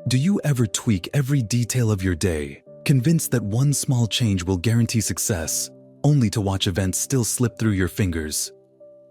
Do you ever tweak every detail of your day, convinced that one small change will guarantee success, only to watch events still slip through your fingers?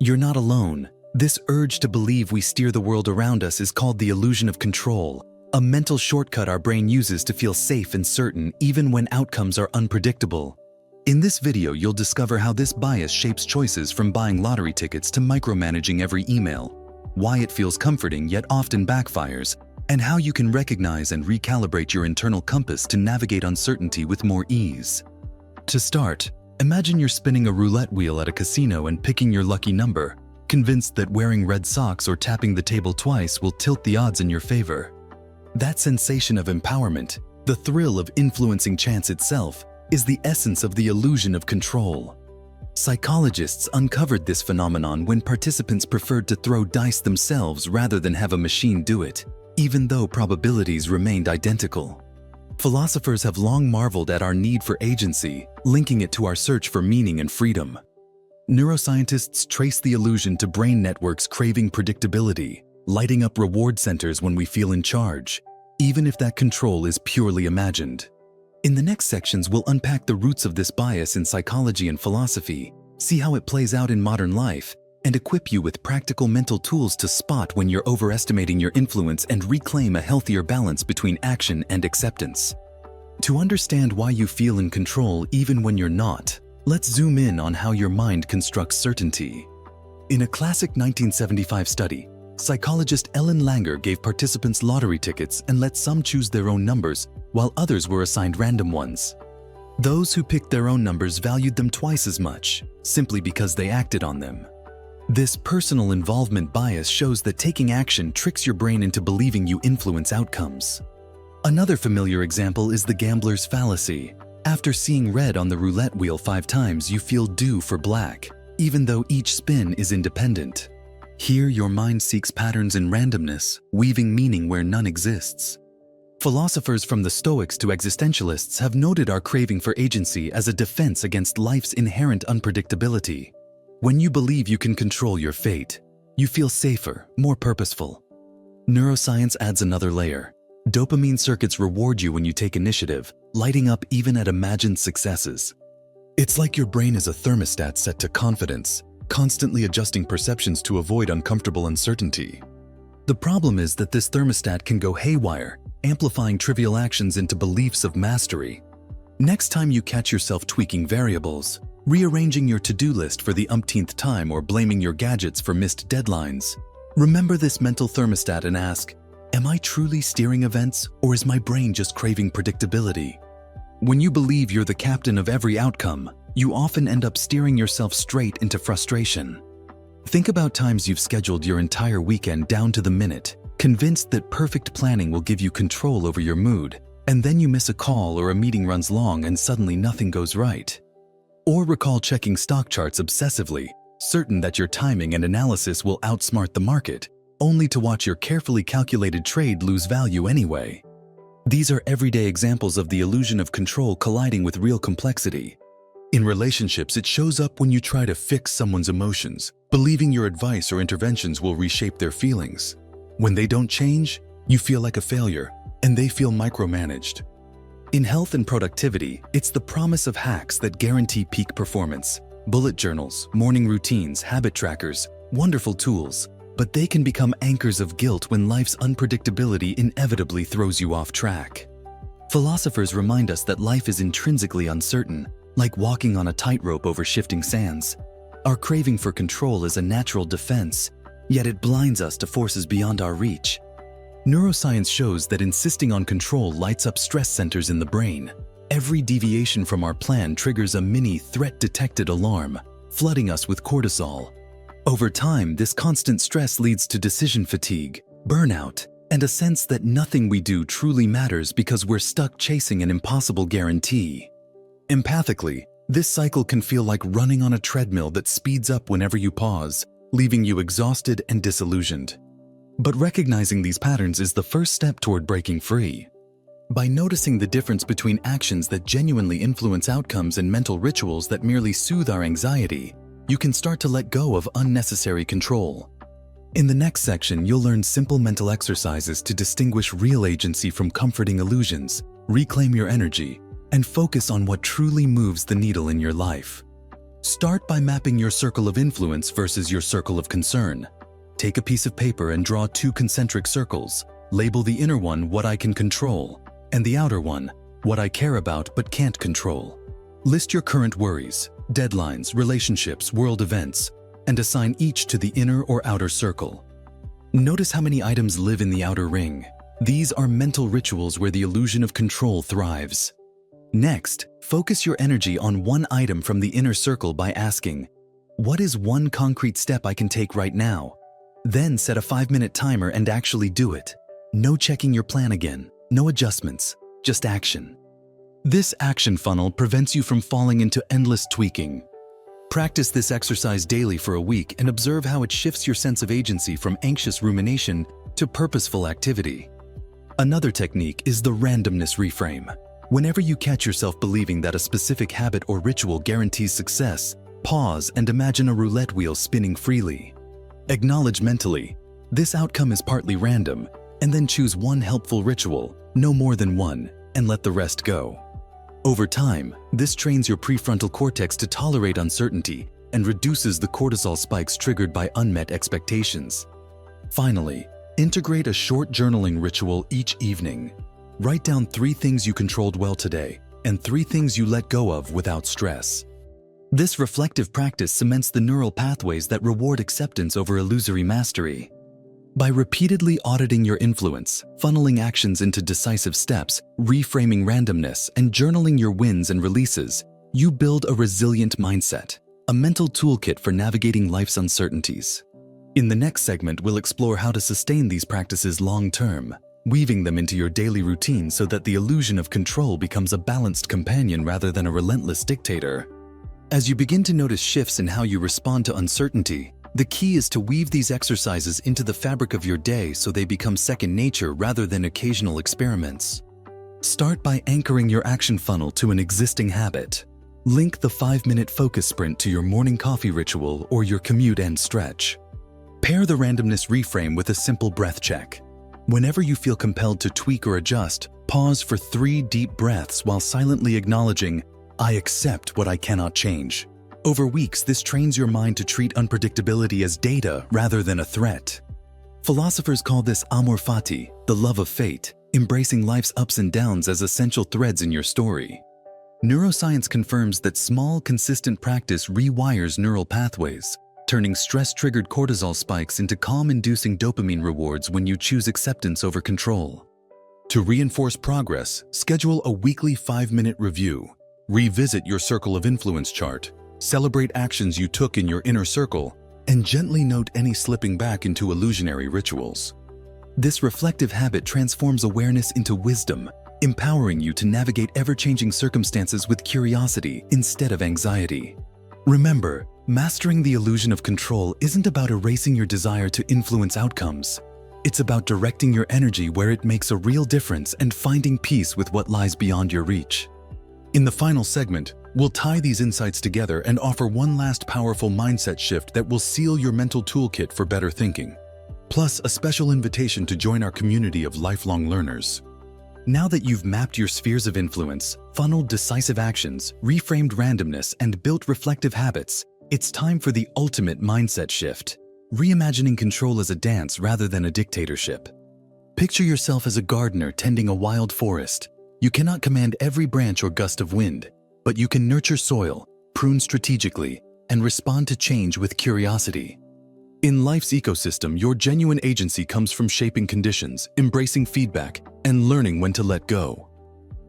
You're not alone. This urge to believe we steer the world around us is called the illusion of control, a mental shortcut our brain uses to feel safe and certain even when outcomes are unpredictable. In this video, you'll discover how this bias shapes choices from buying lottery tickets to micromanaging every email, why it feels comforting yet often backfires, and how you can recognize and recalibrate your internal compass to navigate uncertainty with more ease. To start, imagine you're spinning a roulette wheel at a casino and picking your lucky number, convinced that wearing red socks or tapping the table twice will tilt the odds in your favor. That sensation of empowerment, the thrill of influencing chance itself, is the essence of the illusion of control. Psychologists uncovered this phenomenon when participants preferred to throw dice themselves rather than have a machine do it, even though probabilities remained identical. Philosophers have long marveled at our need for agency, linking it to our search for meaning and freedom. Neuroscientists trace the illusion to brain networks craving predictability, lighting up reward centers when we feel in charge, even if that control is purely imagined. In the next sections, we'll unpack the roots of this bias in psychology and philosophy, see how it plays out in modern life, and equip you with practical mental tools to spot when you're overestimating your influence and reclaim a healthier balance between action and acceptance. To understand why you feel in control even when you're not, let's zoom in on how your mind constructs certainty. In a classic 1975 study, psychologist Ellen Langer gave participants lottery tickets and let some choose their own numbers, while others were assigned random ones. Those who picked their own numbers valued them twice as much, simply because they acted on them. This personal involvement bias shows that taking action tricks your brain into believing you influence outcomes. Another familiar example is the gambler's fallacy. After seeing red on the roulette wheel 5 times, you feel due for black, even though each spin is independent. Here, your mind seeks patterns in randomness, weaving meaning where none exists. Philosophers from the Stoics to existentialists have noted our craving for agency as a defense against life's inherent unpredictability. When you believe you can control your fate, you feel safer, more purposeful. Neuroscience adds another layer. Dopamine circuits reward you when you take initiative, lighting up even at imagined successes. It's like your brain is a thermostat set to confidence, constantly adjusting perceptions to avoid uncomfortable uncertainty. The problem is that this thermostat can go haywire, amplifying trivial actions into beliefs of mastery. Next time you catch yourself tweaking variables, rearranging your to-do list for the umpteenth time, or blaming your gadgets for missed deadlines, remember this mental thermostat and ask, am I truly steering events, or is my brain just craving predictability? When you believe you're the captain of every outcome, you often end up steering yourself straight into frustration. Think about times you've scheduled your entire weekend down to the minute, convinced that perfect planning will give you control over your mood, and then you miss a call or a meeting runs long and suddenly nothing goes right. Or recall checking stock charts obsessively, certain that your timing and analysis will outsmart the market, only to watch your carefully calculated trade lose value anyway. These are everyday examples of the illusion of control colliding with real complexity. In relationships, it shows up when you try to fix someone's emotions, believing your advice or interventions will reshape their feelings. When they don't change, you feel like a failure, and they feel micromanaged. In health and productivity, it's the promise of hacks that guarantee peak performance. Bullet journals, morning routines, habit trackers, wonderful tools, but they can become anchors of guilt when life's unpredictability inevitably throws you off track. Philosophers remind us that life is intrinsically uncertain, like walking on a tightrope over shifting sands. Our craving for control is a natural defense, yet it blinds us to forces beyond our reach. Neuroscience shows that insisting on control lights up stress centers in the brain. Every deviation from our plan triggers a mini threat-detected alarm, flooding us with cortisol. Over time, this constant stress leads to decision fatigue, burnout, and a sense that nothing we do truly matters because we're stuck chasing an impossible guarantee. Empathically, this cycle can feel like running on a treadmill that speeds up whenever you pause, leaving you exhausted and disillusioned. But recognizing these patterns is the first step toward breaking free. By noticing the difference between actions that genuinely influence outcomes and mental rituals that merely soothe our anxiety, you can start to let go of unnecessary control. In the next section, you'll learn simple mental exercises to distinguish real agency from comforting illusions, reclaim your energy, and focus on what truly moves the needle in your life. Start by mapping your circle of influence versus your circle of concern. Take a piece of paper and draw 2 concentric circles. Label the inner one what I can control, and the outer one what I care about but can't control. List your current worries, deadlines, relationships, world events, and assign each to the inner or outer circle. Notice how many items live in the outer ring. These are mental rituals where the illusion of control thrives. Next, focus your energy on one item from the inner circle by asking, what is one concrete step I can take right now? Then set a 5-minute timer and actually do it. No checking your plan again, no adjustments, just action. This action funnel prevents you from falling into endless tweaking. Practice this exercise daily for a week and observe how it shifts your sense of agency from anxious rumination to purposeful activity. Another technique is the randomness reframe. Whenever you catch yourself believing that a specific habit or ritual guarantees success, pause and imagine a roulette wheel spinning freely. Acknowledge mentally, this outcome is partly random, and then choose one helpful ritual, no more than one, and let the rest go. Over time, this trains your prefrontal cortex to tolerate uncertainty and reduces the cortisol spikes triggered by unmet expectations. Finally, integrate a short journaling ritual each evening. Write down 3 things you controlled well today and 3 things you let go of without stress. This reflective practice cements the neural pathways that reward acceptance over illusory mastery. By repeatedly auditing your influence, funneling actions into decisive steps, reframing randomness, and journaling your wins and releases, you build a resilient mindset, a mental toolkit for navigating life's uncertainties. In the next segment, we'll explore how to sustain these practices long-term, weaving them into your daily routine so that the illusion of control becomes a balanced companion rather than a relentless dictator. As you begin to notice shifts in how you respond to uncertainty, the key is to weave these exercises into the fabric of your day so they become second nature rather than occasional experiments. Start by anchoring your action funnel to an existing habit. Link the 5-minute focus sprint to your morning coffee ritual or your commute and stretch. Pair the randomness reframe with a simple breath check. Whenever you feel compelled to tweak or adjust, pause for 3 deep breaths while silently acknowledging, I accept what I cannot change. Over weeks, this trains your mind to treat unpredictability as data rather than a threat. Philosophers call this amor fati, the love of fate, embracing life's ups and downs as essential threads in your story. Neuroscience confirms that small, consistent practice rewires neural pathways, turning stress-triggered cortisol spikes into calm-inducing dopamine rewards when you choose acceptance over control. To reinforce progress, schedule a weekly 5-minute review. Revisit your circle of influence chart. Celebrate actions you took in your inner circle, and gently note any slipping back into illusionary rituals. This reflective habit transforms awareness into wisdom, empowering you to navigate ever-changing circumstances with curiosity instead of anxiety. Remember, mastering the illusion of control isn't about erasing your desire to influence outcomes. It's about directing your energy where it makes a real difference and finding peace with what lies beyond your reach. In the final segment, we'll tie these insights together and offer one last powerful mindset shift that will seal your mental toolkit for better thinking, plus a special invitation to join our community of lifelong learners. Now that you've mapped your spheres of influence, funneled decisive actions, reframed randomness, and built reflective habits, it's time for the ultimate mindset shift, reimagining control as a dance rather than a dictatorship. Picture yourself as a gardener tending a wild forest. You cannot command every branch or gust of wind, but you can nurture soil, prune strategically, and respond to change with curiosity. In life's ecosystem, your genuine agency comes from shaping conditions, embracing feedback, and learning when to let go.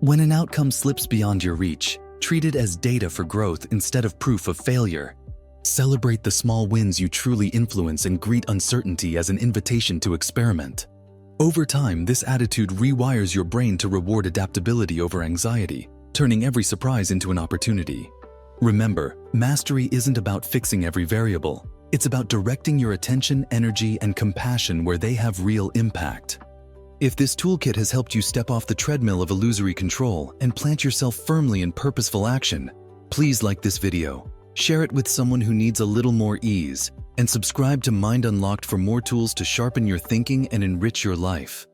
When an outcome slips beyond your reach, treat it as data for growth instead of proof of failure. Celebrate the small wins you truly influence and greet uncertainty as an invitation to experiment. Over time, this attitude rewires your brain to reward adaptability over anxiety, turning every surprise into an opportunity. Remember, mastery isn't about fixing every variable. It's about directing your attention, energy, and compassion where they have real impact. If this toolkit has helped you step off the treadmill of illusory control and plant yourself firmly in purposeful action, please like this video, share it with someone who needs a little more ease, and subscribe to Mind Unlocked for more tools to sharpen your thinking and enrich your life.